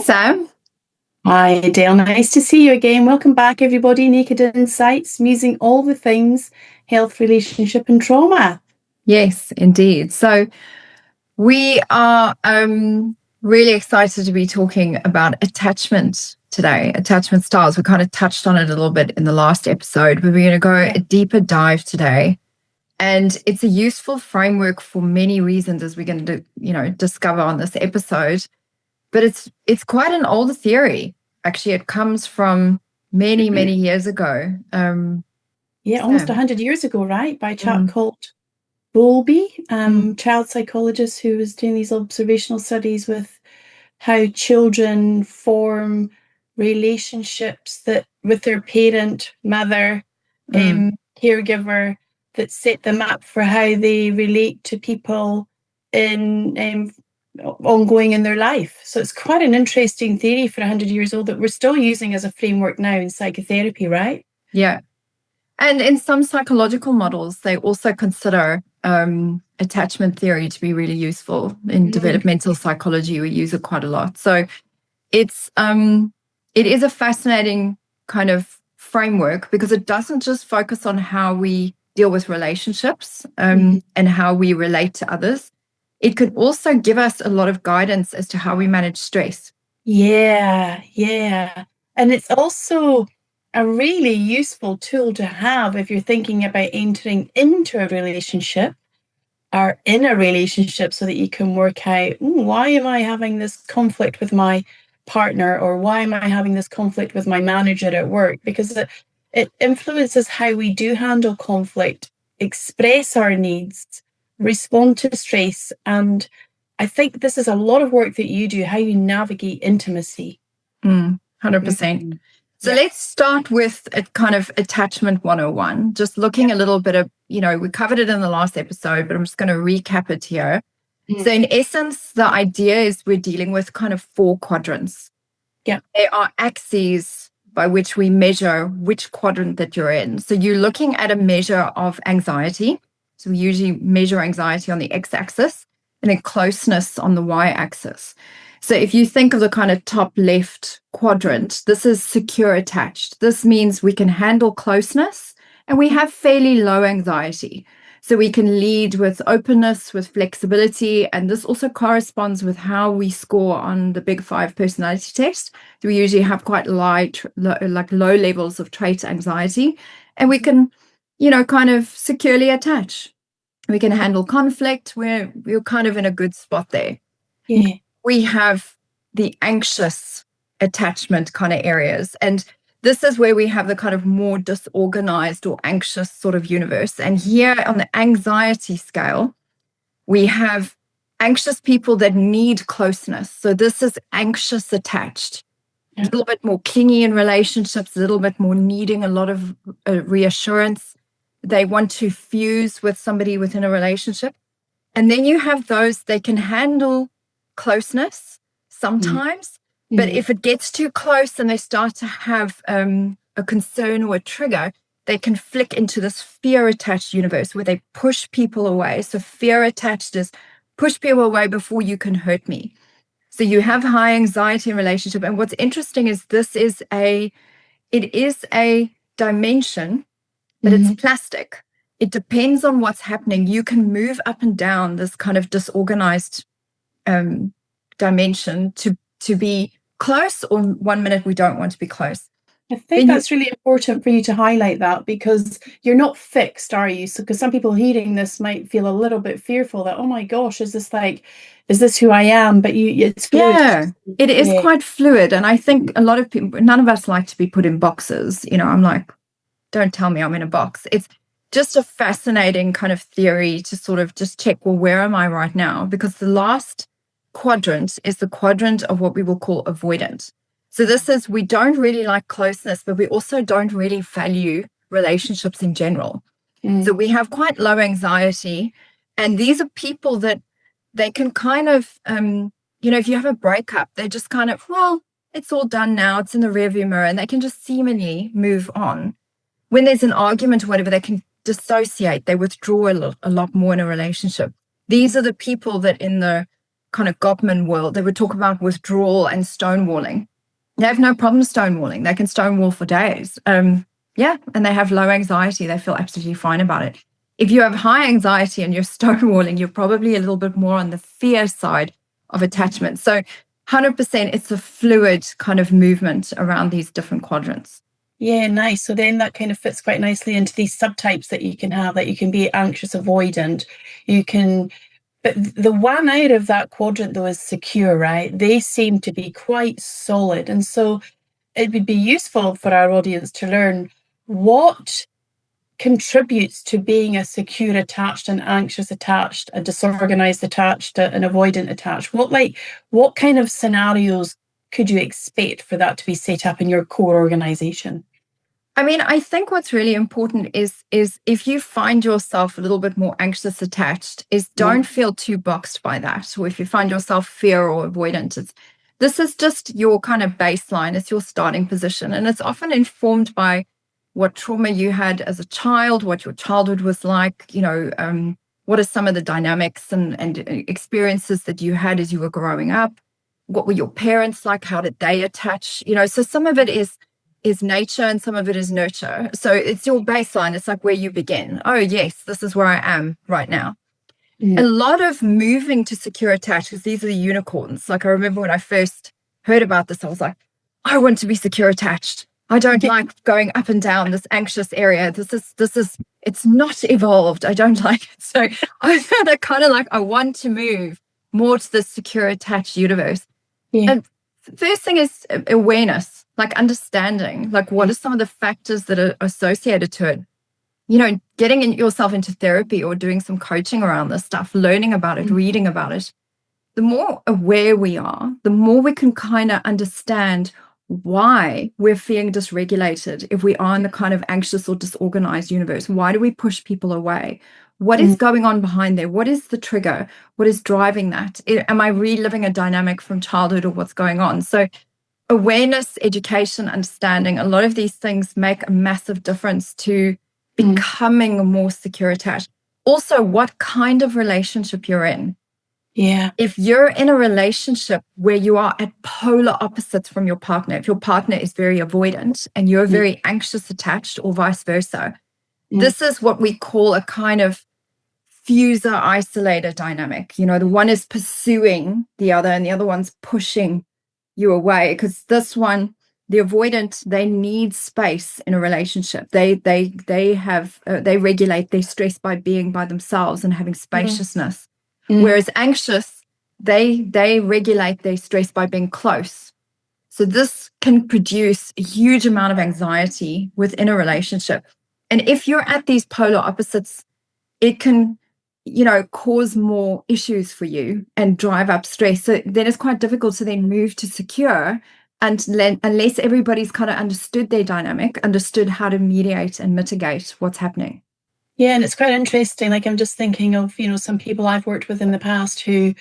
Sam. Hi, Dale. Nice to see you again. Welcome back, everybody. Naked Insights, musing all the things health, relationship, and trauma. Yes, indeed. So we are really excited to be talking about attachment today, attachment styles. We kind of touched on it a little bit in the last episode, but we're going to go a deeper dive today. And it's a useful framework for many reasons, as we're going to, discover on this episode. But it's quite an old theory. Actually, it comes from many, many years ago. Almost 100 years ago, right? By a chap called Bowlby, child psychologist who was doing these observational studies with how children form relationships that with their parent, mother, caregiver, that set them up for how they relate to people in ongoing in their life. So it's quite an interesting theory for 100 years old that we're still using as a framework now in psychotherapy, right? Yeah. And in some psychological models, they also consider attachment theory to be really useful. In developmental psychology, we use it quite a lot. So it is a fascinating kind of framework because it doesn't just focus on how we deal with relationships and how we relate to others. It could also give us a lot of guidance as to how we manage stress. Yeah. And it's also a really useful tool to have if you're thinking about entering into a relationship or in a relationship so that you can work out, why am I having this conflict with my partner, or why am I having this conflict with my manager at work? Because it influences how we do handle conflict, express our needs, respond to stress. And I think this is a lot of work that you do, how you navigate intimacy. 100%. So let's start with a kind of attachment 101, just looking a little bit of, we covered it in the last episode, but I'm just going to recap it here. So in essence, the idea is we're dealing with kind of 4 quadrants. Yeah. They are axes by which we measure which quadrant that you're in. So you're looking at a measure of anxiety. So we usually measure anxiety on the x-axis and then closeness on the y-axis. So if you think of the kind of top left quadrant, this is secure attached. This means we can handle closeness and we have fairly low anxiety. So we can lead with openness, with flexibility, and this also corresponds with how we score on the Big 5 personality test. So we usually have quite low levels of trait anxiety, and we can, kind of securely attach. We can handle conflict. We're kind of in a good spot there. Yeah. We have the anxious attachment kind of areas, and this is where we have the kind of more disorganized or anxious sort of universe. And here on the anxiety scale, we have anxious people that need closeness. So this is anxious attached, a little bit more clingy in relationships, a little bit more needing a lot of reassurance. They want to fuse with somebody within a relationship. And then you have those, they can handle closeness sometimes, but if it gets too close and they start to have a concern or a trigger, they can flick into this fear-attached universe where they push people away. So fear-attached is push people away before you can hurt me. So you have high anxiety in relationship. And what's interesting is it is a dimension, but it's plastic. It depends on what's happening. You can move up and down this kind of disorganized dimension to be close, or 1 minute we don't want to be close. I think that's really important for you to highlight that, because you're not fixed, are you? So, because some people hearing this might feel a little bit fearful that, oh my gosh, is this who I am? But it's fluid. Yeah, it is quite fluid. And I think a lot of people, none of us like to be put in boxes. I'm like, don't tell me I'm in a box. It's just a fascinating kind of theory to sort of just check, well, where am I right now? Because the last quadrant is the quadrant of what we will call avoidant. So this is, we don't really like closeness, but we also don't really value relationships in general. So we have quite low anxiety. And these are people that they can kind of, if you have a breakup, they just kind of, well, it's all done now. It's in the rearview mirror, and they can just seemingly move on. When there's an argument or whatever, they can dissociate. They withdraw a lot more in a relationship. These are the people that in the kind of Gottman world, they would talk about withdrawal and stonewalling. They have no problem stonewalling. They can stonewall for days. Yeah, and they have low anxiety. They feel absolutely fine about it. If you have high anxiety and you're stonewalling, you're probably a little bit more on the fear side of attachment. So 100% it's a fluid kind of movement around these different quadrants. Yeah, nice. So then that kind of fits quite nicely into these subtypes that you can have, that you can be anxious avoidant. You can, but the one out of that quadrant though is secure, right? They seem to be quite solid. And so it would be useful for our audience to learn what contributes to being a secure attached, an anxious attached, a disorganized attached, an avoidant attached. What kind of scenarios could you expect for that to be set up in your core organization? I mean, I think what's really important is if you find yourself a little bit more anxious attached, is don't feel too boxed by that. So if you find yourself fear or avoidant, this is just your kind of baseline. It's your starting position. And it's often informed by what trauma you had as a child, what your childhood was like, what are some of the dynamics and experiences that you had as you were growing up? What were your parents like? How did they attach? So some of it is nature and some of it is nurture. So it's your baseline. It's like where you begin. Oh, yes, this is where I am right now. A lot of moving to secure attached, because these are the unicorns. Like I remember when I first heard about this, I was like, I want to be secure attached. I don't like going up and down this anxious area. It's not evolved. I don't like it. So I found it kind of like I want to move more to the secure attached universe. Yeah. And first thing is awareness, like understanding, like what are some of the factors that are associated to it? Getting yourself into therapy or doing some coaching around this stuff, learning about it, reading about it. The more aware we are, the more we can kind of understand why we're feeling dysregulated if we are in the kind of anxious or disorganized universe. Why do we push people away? What is going on behind there? What is the trigger? What is driving that? Am I reliving a dynamic from childhood or what's going on? So awareness, education, understanding, a lot of these things make a massive difference to becoming more secure attached. Also, what kind of relationship you're in. Yeah. If you're in a relationship where you are at polar opposites from your partner, if your partner is very avoidant and you're very anxious attached or vice versa, this is what we call a kind of fuser isolator dynamic. The one is pursuing the other and the other one's pushing you away, because this one, the avoidant, they need space in a relationship. They regulate their stress by being by themselves and having spaciousness. Whereas anxious, they regulate their stress by being close. So this can produce a huge amount of anxiety within a relationship. And if you're at these polar opposites, it can, cause more issues for you and drive up stress. So then it's quite difficult to then move to secure unless everybody's kind of understood their dynamic, understood how to mediate and mitigate what's happening. Yeah, and it's quite interesting. Like I'm just thinking of, some people I've worked with in the past who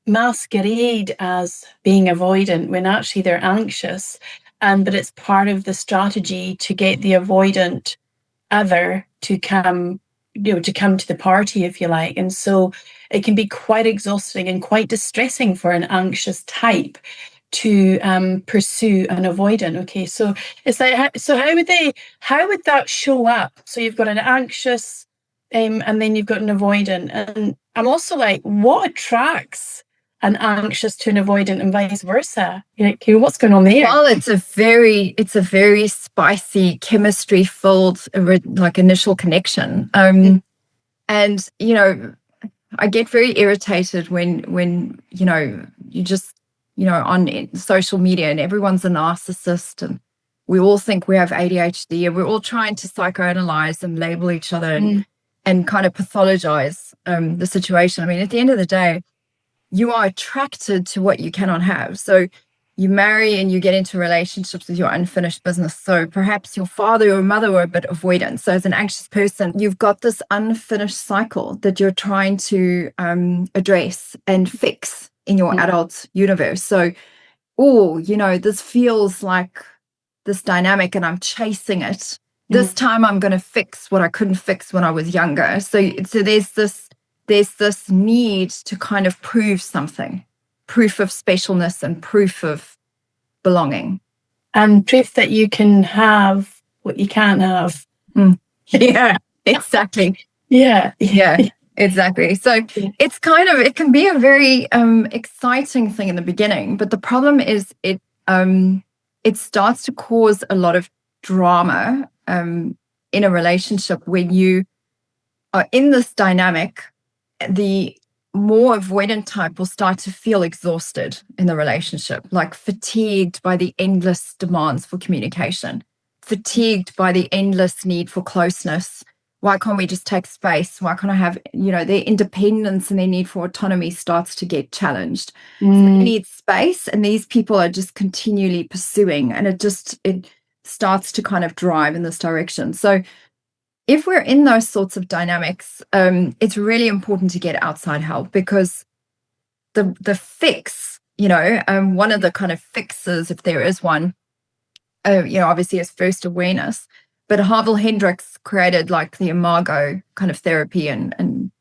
masquerade as being avoidant when actually they're anxious. But it's part of the strategy to get the avoidant other to come to the party, if you like. And so it can be quite exhausting and quite distressing for an anxious type to pursue an avoidant. Okay, so it's like, how would that show up? So you've got an anxious and then you've got an avoidant. And I'm also like, what attracts an anxious to an avoidant and vice versa? What's going on there? Well, it's a very spicy, chemistry filled like initial connection. And I get very irritated when you just on social media and everyone's a narcissist and we all think we have ADHD and we're all trying to psychoanalyze and label each other and kind of pathologize the situation. I mean, at the end of the day, you are attracted to what you cannot have. So you marry and you get into relationships with your unfinished business. So perhaps your father or mother were a bit avoidant. So as an anxious person, you've got this unfinished cycle that you're trying to address and fix in your adult universe. So, this feels like this dynamic and I'm chasing it. This time I'm going to fix what I couldn't fix when I was younger. So there's this need to kind of prove something. proof of specialness and proof of belonging. And proof that you can have what you can't have. Yeah, exactly. Yeah. Exactly. So it's kind of, it can be a very exciting thing in the beginning, but the problem is it starts to cause a lot of drama in a relationship when you are in this dynamic. The more avoidant type will start to feel exhausted in the relationship, like fatigued by the endless demands for communication, fatigued by the endless need for closeness. Why can't we just take space? Why can't I have, their independence and their need for autonomy starts to get challenged. So they need space, and these people are just continually pursuing, and it starts to kind of drive in this direction. So if we're in those sorts of dynamics, it's really important to get outside help, because the fix, one of the kind of fixes, if there is one, obviously is first awareness. But Harville Hendricks created like the imago kind of therapy, and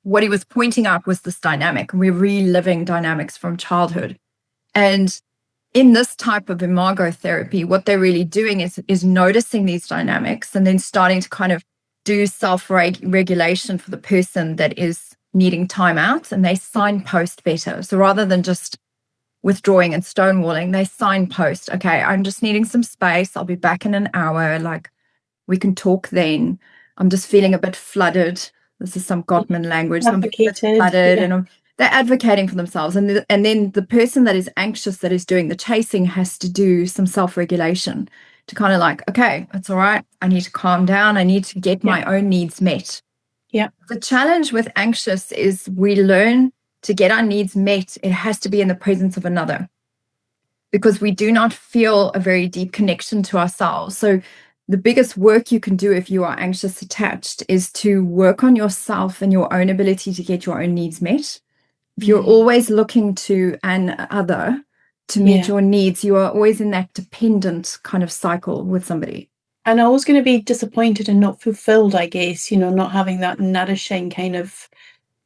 what he was pointing out was this dynamic. We're reliving dynamics from childhood. And in this type of imago therapy, what they're really doing is noticing these dynamics and then starting to kind of do self-regulation for the person that is needing time out, and they signpost better. So rather than just withdrawing and stonewalling, they signpost, okay, I'm just needing some space. I'll be back in an hour. Like, we can talk then. I'm just feeling a bit flooded. This is some Gottman language. So I'm a bit flooded, and they're advocating for themselves. And then the person that is anxious, that is doing the chasing, has to do some self-regulation to kind of like, okay, it's all right. I need to calm down. I need to get my own needs met. Yeah. The challenge with anxious is we learn to get our needs met. It has to be in the presence of another, because we do not feel a very deep connection to ourselves. So the biggest work you can do if you are anxious attached is to work on yourself and your own ability to get your own needs met. If you're always looking to an other to meet your needs, you are always in that dependent kind of cycle with somebody. And always going to be disappointed and not fulfilled, I guess, not having that nourishing kind of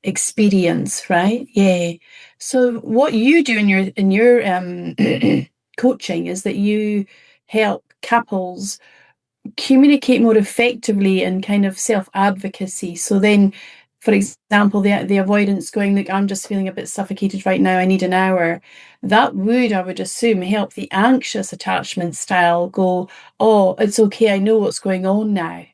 experience, right? Yeah. So what you do in your coaching is that you help couples communicate more effectively and kind of self-advocacy. So then, for example, the avoidance going, like, I'm just feeling a bit suffocated right now, I need an hour. That would, I would assume, help the anxious attachment style go, oh, it's okay, I know what's going on now.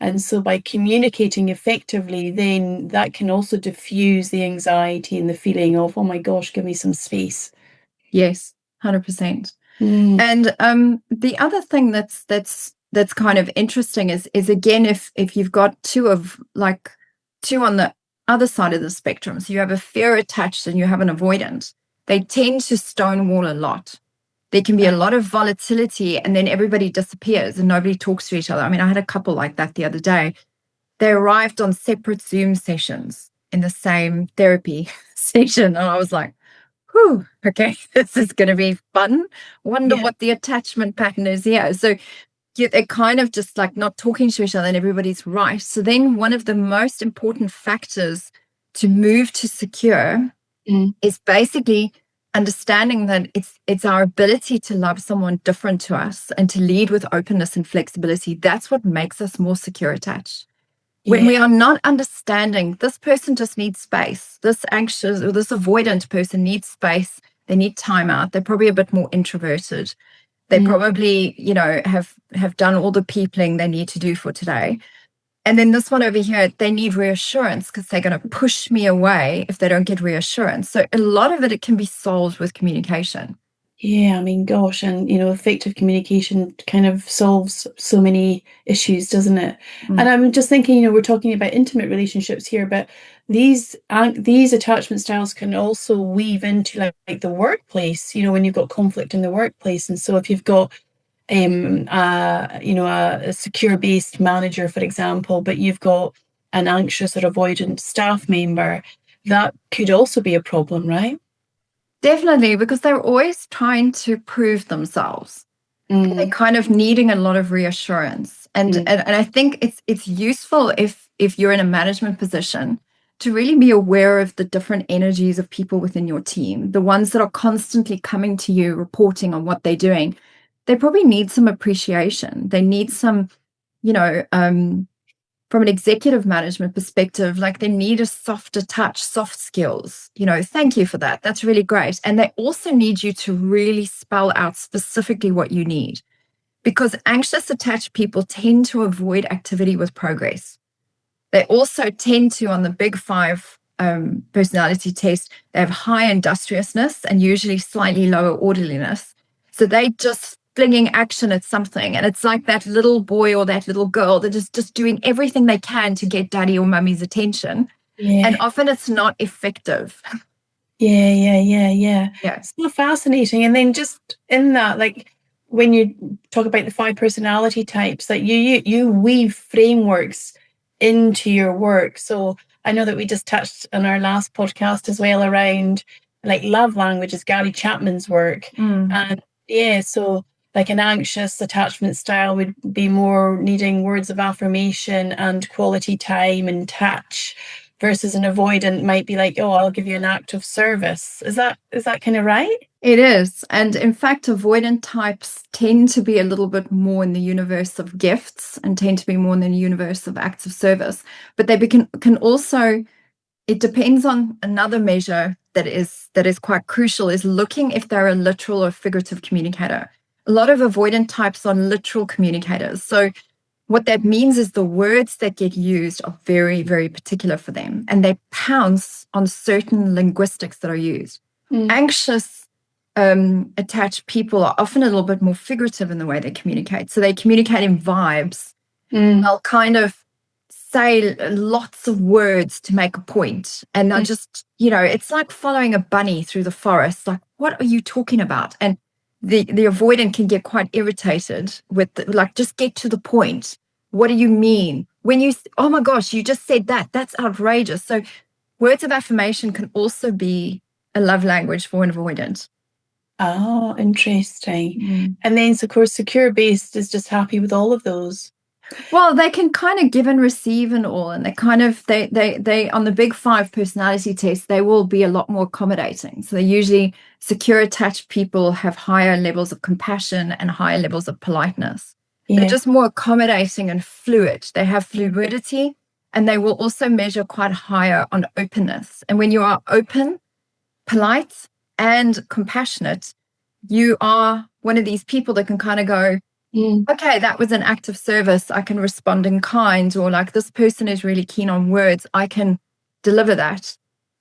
And so by communicating effectively, then that can also diffuse the anxiety and the feeling of, oh my gosh, give me some space. Yes, 100%. And the other thing that's kind of interesting is again, if you've got two on the other side of the spectrum, so you have a fear attached and you have an avoidant, they tend to stonewall a lot. There can be a lot of volatility, and then everybody disappears and nobody talks to each other. I mean, I had a couple like that the other day. They arrived on separate Zoom sessions in the same therapy session, and I was like, whew, okay, this is going to be fun. Wonder what the attachment pattern is here. So they're kind of just like not talking to each other, and everybody's right. So then one of the most important factors to move to secure is basically understanding that it's our ability to love someone different to us and to lead with openness and flexibility. That's what makes us more secure attached. When we are not understanding, this person just needs space, this anxious or this avoidant person needs space, they need time out, they're probably a bit more introverted. They probably, have done all the peopling they need to do for today. And then this one over here, they need reassurance because they're going to push me away if they don't get reassurance. So a lot of it can be solved with communication. Yeah, I mean, gosh, and effective communication kind of solves so many issues, doesn't it? And I'm just thinking, we're talking about intimate relationships here, but these attachment styles can also weave into like the workplace, when you've got conflict in the workplace. And so if you've got a secure-based manager, for example, but you've got an anxious or avoidant staff member, that could also be a problem, right? Definitely, because they're always trying to prove themselves. They're kind of needing a lot of reassurance. And I think it's useful if you're in a management position to really be aware of the different energies of people within your team, the ones that are constantly coming to you, reporting on what they're doing. They probably need some appreciation. They need some, you know, from an executive management perspective, like they need a softer touch, soft skills. Thank you for that. That's really great. And they also need you to really spell out specifically what you need, because anxious attached people tend to avoid activity with progress. They also tend to, on the big 5 personality test, they have high industriousness and usually slightly lower orderliness. So they just flinging action at something. And it's like that little boy or that little girl, they're just doing everything they can to get daddy or mummy's attention. Yeah. And often it's not effective. Yeah. Yeah. So fascinating. And then just in that, like when you talk about the 5 personality types, like you weave frameworks into your work. So I know that we just touched on our last podcast as well around like love languages, Gary Chapman's work. And so like an anxious attachment style would be more needing words of affirmation and quality time and touch, versus an avoidant might be like, oh, I'll give you an act of service. Is that kind of right? It is. And in fact, avoidant types tend to be a little bit more in the universe of gifts and tend to be more in the universe of acts of service. But they can also, it depends on another measure that is quite crucial, is looking if they're a literal or figurative communicator. A lot of avoidant types are literal communicators. So what that means is the words that get used are very, very particular for them, and they pounce on certain linguistics that are used. Anxious attached people are often a little bit more figurative in the way they communicate. So they communicate in vibes. They'll kind of say lots of words to make a point. And they'll just, it's like following a bunny through the forest. Like, what are you talking about? And the avoidant can get quite irritated with, like, just get to the point. What do you mean? When oh my gosh, you just said that. That's outrageous. So words of affirmation can also be a love language for an avoidant. Oh, interesting. And then, of course, secure based is just happy with all of those. Well, they can kind of give and receive and all, and they on the big 5 personality test, they will be a lot more accommodating. So they usually, secure attached people have higher levels of compassion and higher levels of politeness. They're just more accommodating and fluid. They have fluidity, and they will also measure quite higher on openness. And when you are open, polite, and compassionate, you are one of these people that can kind of go, okay, that was an act of service. I can respond in kind, or like, this person is really keen on words. I can deliver that.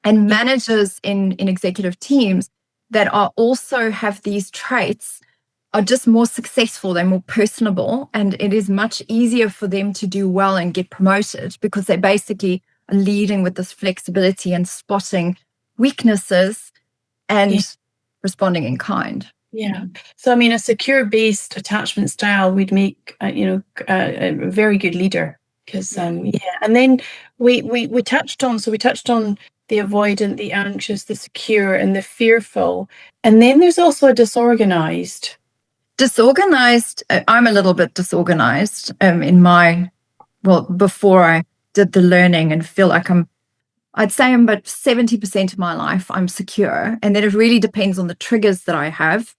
And managers in executive teams that are also have these traits are just more successful. They're more personable, and it is much easier for them to do well and get promoted, because they basically are leading with this flexibility and spotting weaknesses and responding in kind. Yeah. So, I mean, a secure-based attachment style would make, a very good leader. Because, And then we touched on the avoidant, the anxious, the secure, and the fearful. And then there's also a disorganized. Disorganized, I'm a little bit disorganized before I did the learning, and feel like I'd say I'm about 70% of my life I'm secure. And then it really depends on the triggers that I have,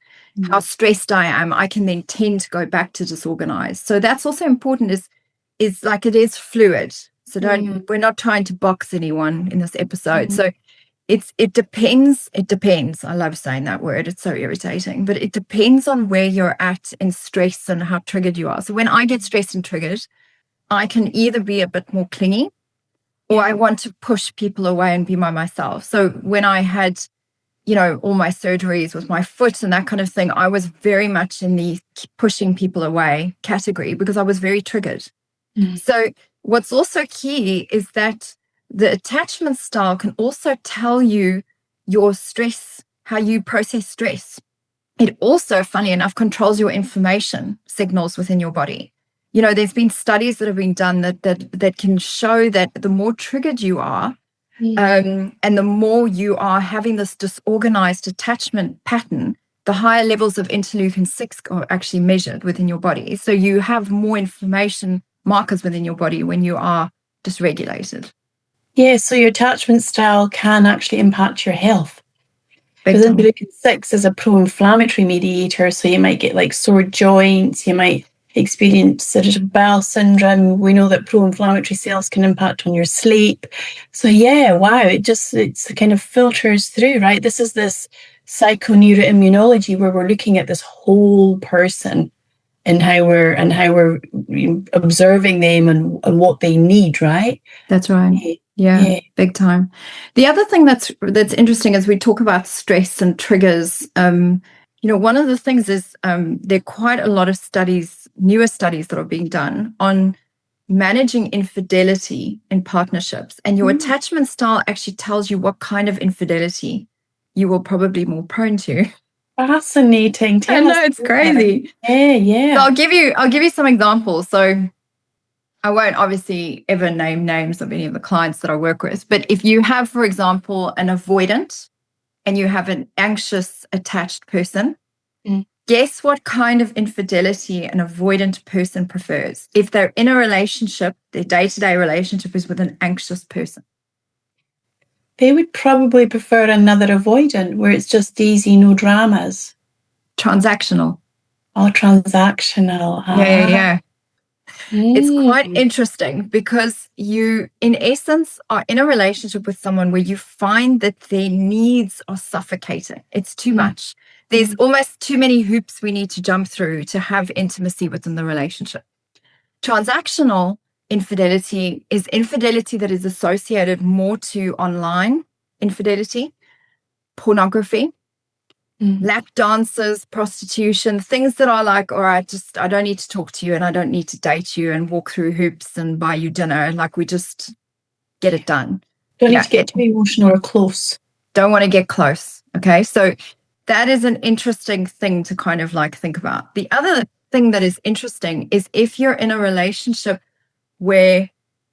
how stressed I am. I can then tend to go back to disorganized. So that's also important, is like, it is fluid. So we're not trying to box anyone in this episode. So it depends. It depends. I love saying that word. It's so irritating, but it depends on where you're at in stress and how triggered you are. So when I get stressed and triggered, I can either be a bit more clingy, or I want to push people away and be by myself. So when I had, all my surgeries with my foot and that kind of thing, I was very much in the pushing people away category, because I was very triggered. So what's also key is that the attachment style can also tell you your stress, how you process stress. It also, funny enough, controls your inflammation signals within your body. There's been studies that have been done that can show that the more triggered you are, and the more you are having this disorganized attachment pattern, the higher levels of interleukin-6 are actually measured within your body. So you have more inflammation markers within your body when you are dysregulated. Yeah, so your attachment style can actually impact your health. Big Because time. interleukin 6 is a pro-inflammatory mediator, so you might get like sore joints, you might experience irritable bowel syndrome. We know that pro-inflammatory cells can impact on your sleep. So yeah, wow, it's kind of filters through, right? This is this psychoneuroimmunology where we're looking at this whole person and how we're observing them and what they need, right? That's right. Yeah. Yeah, Yeah. big time. The other thing that's interesting as we talk about stress and triggers, one of the things is there are quite a lot of studies, newer studies that are being done on managing infidelity in partnerships. And your attachment style actually tells you what kind of infidelity you will probably be more prone to. Fascinating. I Tell know, us it's more. crazy. Yeah, yeah. So I'll give you some examples. So I won't obviously ever name names of any of the clients that I work with, but if you have, for example, an avoidant and you have an anxious attached person, guess what kind of infidelity an avoidant person prefers? If they're in a relationship, their day-to-day relationship is with an anxious person. They would probably prefer another avoidant where it's just easy, no dramas. Transactional. All transactional. Yeah. It's quite Mm. interesting because you, in essence, are in a relationship with someone where you find that their needs are suffocating. It's too much. There's almost too many hoops we need to jump through to have intimacy within the relationship. Transactional infidelity is infidelity that is associated more to online infidelity, pornography, lap dances, prostitution, things that are like, all right, I don't need to talk to you and I don't need to date you and walk through hoops and buy you dinner. Like we just get it done. Don't need to get too emotional or close. Don't want to get close. Okay. So that is an interesting thing to kind of like think about. The other thing that is interesting is if you're in a relationship where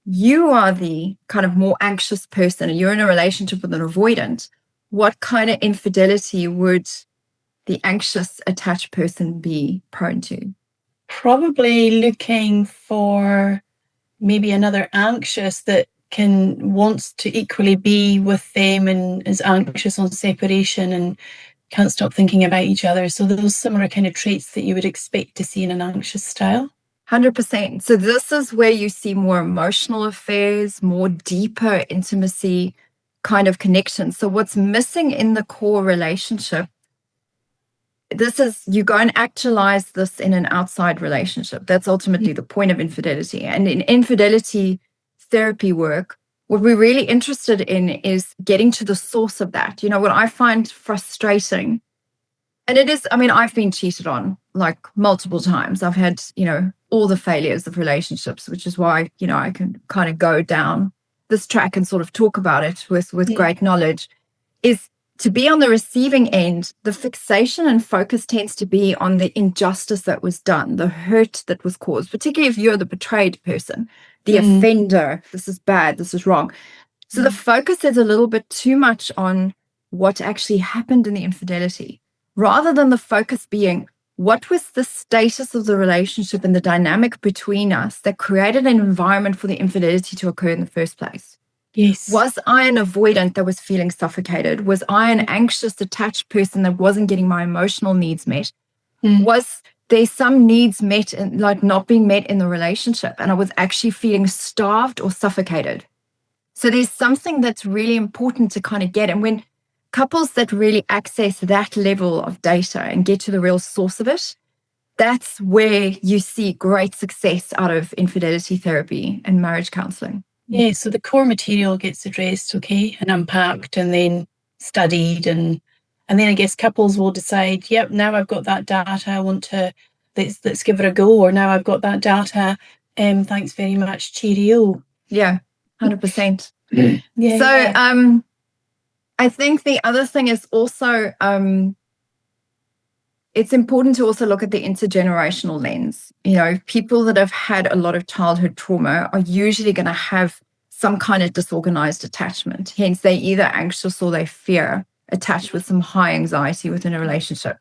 you are the kind of more anxious person and you're in a relationship with an avoidant, what kind of infidelity would the anxious attached person be prone to? Probably looking for maybe another anxious that wants to equally be with them and is anxious on separation and can't stop thinking about each other. So those similar kind of traits that you would expect to see in an anxious style. 100%. So this is where you see more emotional affairs, more deeper intimacy kind of connection. So what's missing in the core relationship, this is, you go and actualize this in an outside relationship. That's ultimately the point of infidelity. And in infidelity therapy work, what we're really interested in is getting to the source of that. What I find frustrating, and it is, I mean, I've been cheated on like multiple times. I've had, all the failures of relationships, which is why, I can kind of go down this track and sort of talk about it with great knowledge, is to be on the receiving end. The fixation and focus tends to be on the injustice that was done, the hurt that was caused, particularly if you're the betrayed person, the offender. This is bad, this is wrong. So the focus is a little bit too much on what actually happened in the infidelity, rather than the focus being what was the status of the relationship and the dynamic between us that created an environment for the infidelity to occur in the first place. Yes. Was I an avoidant that was feeling suffocated? Was I an anxious, attached person that wasn't getting my emotional needs met? Was there some needs met and like not being met in the relationship, and I was actually feeling starved or suffocated? So there's something that's really important to kind of get. And when couples that really access that level of data and get to the real source of it, that's where you see great success out of infidelity therapy and marriage counseling. Yeah, so the core material gets addressed, okay, and unpacked and then studied and then I guess couples will decide, yep, now I've got that data, I want to let's give it a go, or now I've got that data, thanks very much, cheerio. Yeah, 100%. Yeah. So I think the other thing is also it's important to also look at the intergenerational lens. People that have had a lot of childhood trauma are usually going to have some kind of disorganized attachment. Hence, they're either anxious or they fear attached with some high anxiety within a relationship.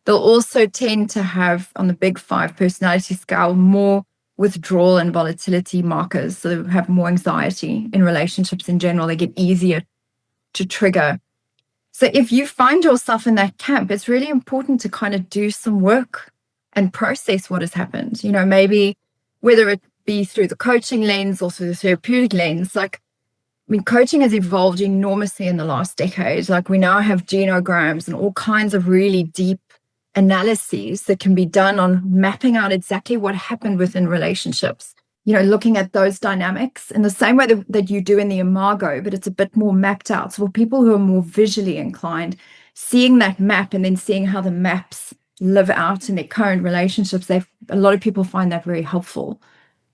They'll also tend to have, on the big 5 personality scale, more withdrawal and volatility markers, so have more anxiety in relationships in general. They get easier to trigger. So if you find yourself in that camp, it's really important to kind of do some work and process what has happened. Maybe whether it be through the coaching lens or through the therapeutic lens. Like, I mean, coaching has evolved enormously in the last decade. Like, we now have genograms and all kinds of really deep analyses that can be done on mapping out exactly what happened within relationships. Looking at those dynamics in the same way that you do in the imago, but it's a bit more mapped out. So for people who are more visually inclined, seeing that map and then seeing how the maps live out in their current relationships, a lot of people find that very helpful.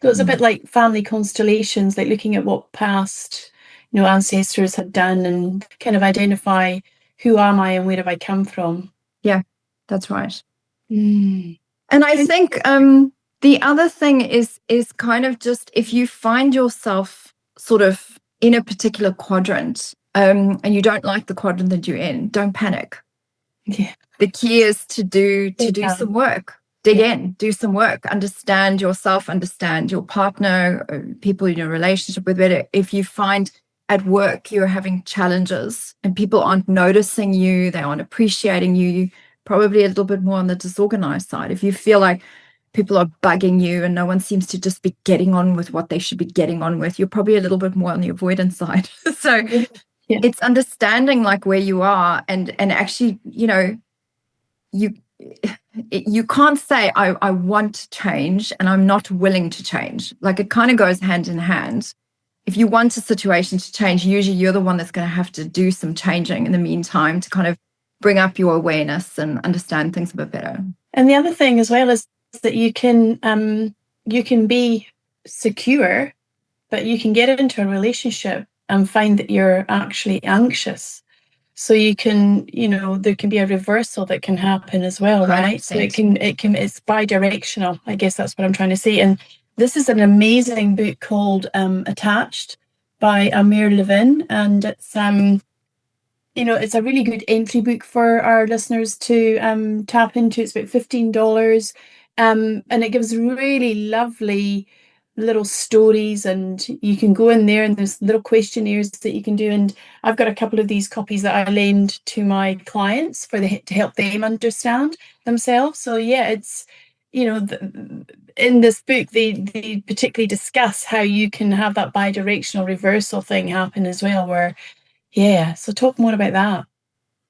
So it's a bit like family constellations, like looking at what past, ancestors had done and kind of identify who am I and where have I come from. Yeah, that's right. Mm. And I think the other thing is kind of just, if you find yourself sort of in a particular quadrant and you don't like the quadrant that you're in, don't panic. Yeah. The key is to do some work. Dig in, do some work, understand yourself, understand your partner, people in your relationship with it. If you find at work you're having challenges and people aren't noticing you, they aren't appreciating you, probably a little bit more on the disorganized side. If you feel like people are bugging you and no one seems to just be getting on with what they should be getting on with, you're probably a little bit more on the avoidance side. So it's understanding like where you are and actually, you can't say I want to change and I'm not willing to change. Like, it kind of goes hand in hand. If you want a situation to change, usually you're the one that's going to have to do some changing in the meantime to kind of bring up your awareness and understand things a bit better. And the other thing as well is that you can be secure, but you can get into a relationship and find that you're actually anxious. So you can, there can be a reversal that can happen as well, right? 100%. So it's bi-directional. I guess that's what I'm trying to say. And this is an amazing book called Attached by Amir Levin, and it's it's a really good entry book for our listeners to tap into. It's about $15, and it gives really lovely little stories, and you can go in there and there's little questionnaires that you can do. And I've got a couple of these copies that I lend to my clients to help them understand themselves. So yeah, it's in this book they particularly discuss how you can have that bi-directional reversal thing happen as well, where so talk more about that.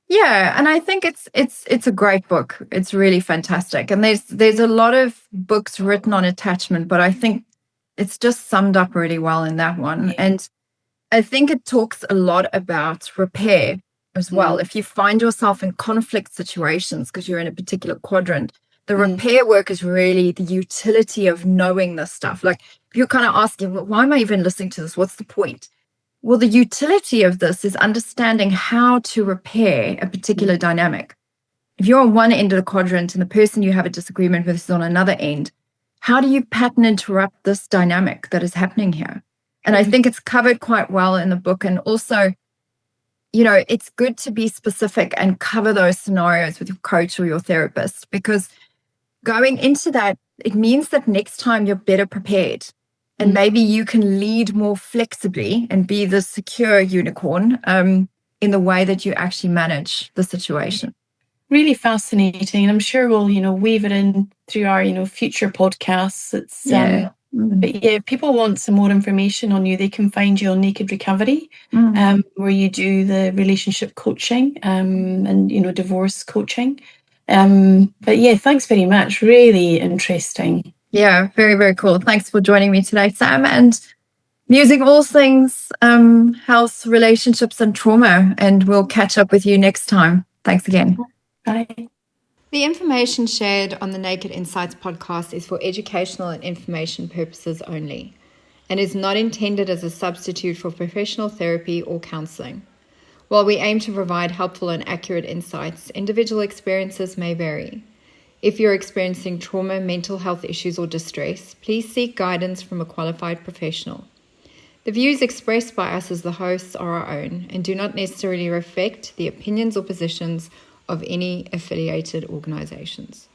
Yeah, and I think it's a great book. It's really fantastic. And there's a lot of books written on attachment, but I think it's just summed up really well in that one. And I think it talks a lot about repair as well. If you find yourself in conflict situations because you're in a particular quadrant, the repair work is really the utility of knowing this stuff. Like, if you're kind of asking, well, why am I even listening to this? What's the point? Well, the utility of this is understanding how to repair a particular dynamic. If you're on one end of the quadrant and the person you have a disagreement with is on another end, how do you pattern interrupt this dynamic that is happening here? And I think it's covered quite well in the book. And also, it's good to be specific and cover those scenarios with your coach or your therapist, because going into that, it means that next time you're better prepared. And maybe you can lead more flexibly and be the secure unicorn in the way that you actually manage the situation. Really fascinating. And I'm sure we'll, weave it in through our, future podcasts. It's but yeah, if people want some more information on you, they can find you on Naked.Recovery, where you do the relationship coaching and, divorce coaching. But yeah, thanks very much. Really interesting. Yeah, very, very cool. Thanks for joining me today, Sam, and musing all things health, relationships, and trauma. And we'll catch up with you next time. Thanks again. Bye. The information shared on the Naked Insights podcast is for educational and information purposes only and is not intended as a substitute for professional therapy or counseling. While we aim to provide helpful and accurate insights, individual experiences may vary. If you're experiencing trauma, mental health issues, or distress, please seek guidance from a qualified professional. The views expressed by us as the hosts are our own and do not necessarily reflect the opinions or positions of any affiliated organizations.